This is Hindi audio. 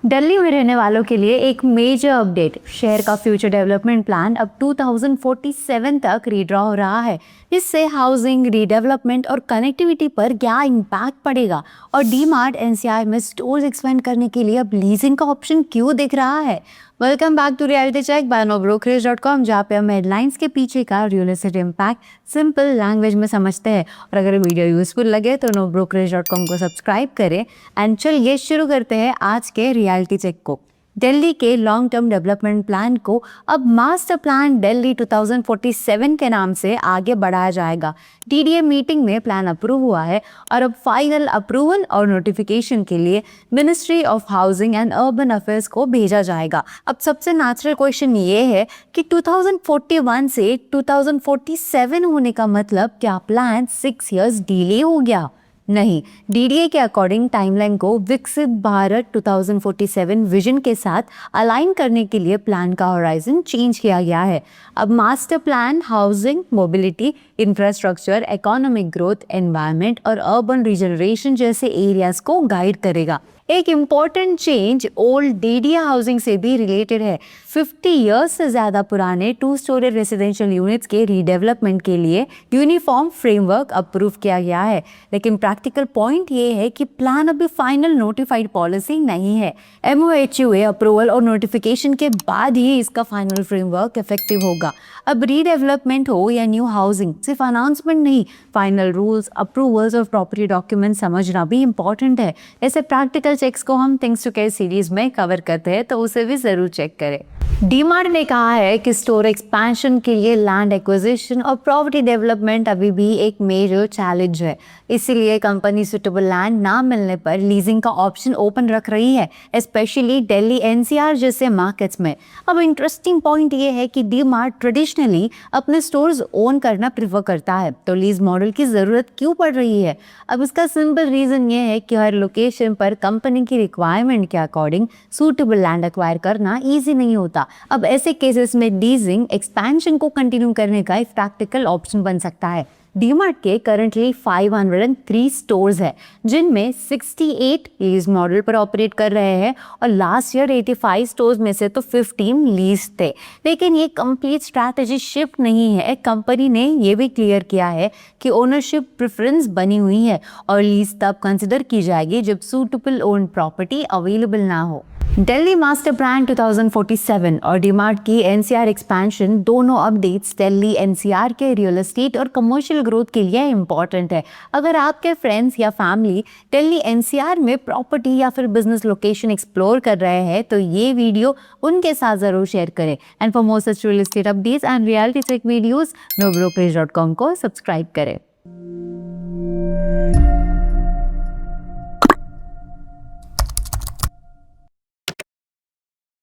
दिल्ली में रहने वालों के लिए एक मेजर अपडेट। शहर का फ्यूचर डेवलपमेंट प्लान अब 2047 तक रीड्रॉ हो रहा है। इससे हाउसिंग, रीडेवलपमेंट और कनेक्टिविटी पर क्या इम्पैक्ट पड़ेगा, और डी मार्ट एनसीआर में स्टोर्स एक्सपेंड करने के लिए अब लीजिंग का ऑप्शन क्यों दिख रहा है। Welcome back to reality check by nobrokerage.com, जहाँ पे हम हेडलाइंस के पीछे का real estate impact simple language में समझते हैं। और अगर वीडियो यूजफुल लगे तो nobrokerage.com को सब्सक्राइब करें। एंड चलिए शुरू करते हैं आज के रियलिटी चेक को। दिल्ली के लॉन्ग टर्म डेवलपमेंट प्लान को अब मास्टर प्लान दिल्ली 2047 के नाम से आगे बढ़ाया जाएगा। डीडीए मीटिंग में प्लान अप्रूव हुआ है और अब फाइनल अप्रूवल और नोटिफिकेशन के लिए ministry of housing and urban affairs को भेजा जाएगा। अब सबसे नेचुरल क्वेश्चन ये है कि 2041 से 2047 होने का मतलब क्या प्लान 6 इयर्स डिले हो गया? नहीं, डीडीए के अकॉर्डिंग टाइमलाइन को विकसित भारत 2047 विजन के साथ अलाइन करने के लिए प्लान का होराइजन चेंज किया गया है। अब master plan housing, mobility, infrastructure, economic growth, environment और अर्बन रिजनरेशन जैसे एरियाज को गाइड करेगा। एक important change old DDA housing से भी रिलेटेड है। 50 इयर्स से ज़्यादा पुराने 2 स्टोरी रेसिडेंशियल यूनिट्स के रीडेवलपमेंट के लिए यूनिफॉर्म फ्रेमवर्क अप्रूव किया गया है। लेकिन प्रैक्टिकल पॉइंट ये है कि प्लान अभी फाइनल नोटिफाइड पॉलिसी नहीं है। MOHUA अप्रूवल और नोटिफिकेशन के बाद ही इसका फाइनल फ्रेमवर्क इफेक्टिव होगा। अब रीडेवलपमेंट हो या न्यू हाउसिंग, सिर्फ अनाउंसमेंट नहीं, फाइनल रूल्स, अप्रूवल्स और प्रॉपर्टी डॉक्यूमेंट समझना भी इम्पॉर्टेंट है। ऐसे प्रैक्टिकल चेक्स को हम थिंग्स टू केयर सीरीज में कवर करते हैं, तो उसे भी जरूर चेक करें। डीमार्ट ने कहा है कि स्टोर एक्सपेंशन के लिए लैंड एक्विजिशन और प्रॉपर्टी डेवलपमेंट अभी भी एक मेजर चैलेंज है। इसीलिए कंपनी सुटेबल लैंड ना मिलने पर लीजिंग का ऑप्शन ओपन रख रही है, स्पेशली दिल्ली एनसीआर जैसे मार्केट्स में। अब इंटरेस्टिंग पॉइंट ये है कि डीमार्ट ट्रेडिशनली अपने स्टोर्स ओन करना प्रेफर करता है, तो लीज मॉडल की ज़रूरत क्यों पड़ रही है? अब इसका सिंपल रीज़न ये है कि हर लोकेशन पर कंपनी की रिक्वायरमेंट के अकॉर्डिंग सूटेबल लैंड एक्वायर करना ईजी नहीं होता। अब ऐसे केसेस में लीजिंग एक्सपेंशन को कंटिन्यू करने का एक प्रैक्टिकल ऑप्शन बन सकता है। डीमार्ट के करंटली 503 स्टोर्स हैं, जिनमें 68 लीज मॉडल पर ऑपरेट कर रहे हैं और लास्ट ईयर 85 स्टोर्स में से तो 15 लीज थे। लेकिन ये कंप्लीट स्ट्रैटेजी शिफ्ट नहीं है। कंपनी ने ये भी क्लियर किया है कि ओनरशिप प्रेफरेंस बनी हुई है और लीज तब कंसिडर की जाएगी जब सूटेबल ओन प्रॉपर्टी अवेलेबल ना हो। दिल्ली मास्टर प्लान 2047 और डीमार्ट की एनसीआर एक्सपेंशन, दोनों अपडेट्स दिल्ली एनसीआर के रियल एस्टेट और कमर्शियल ग्रोथ के लिए इम्पॉर्टेंट है। अगर आपके फ्रेंड्स या फैमिली दिल्ली एनसीआर में प्रॉपर्टी या फिर बिजनेस लोकेशन एक्सप्लोर कर रहे हैं, तो ये वीडियो उनके साथ जरूर शेयर करें। And for more such real estate updates and reality check videos, nobrokerage.com को सब्सक्राइब करें।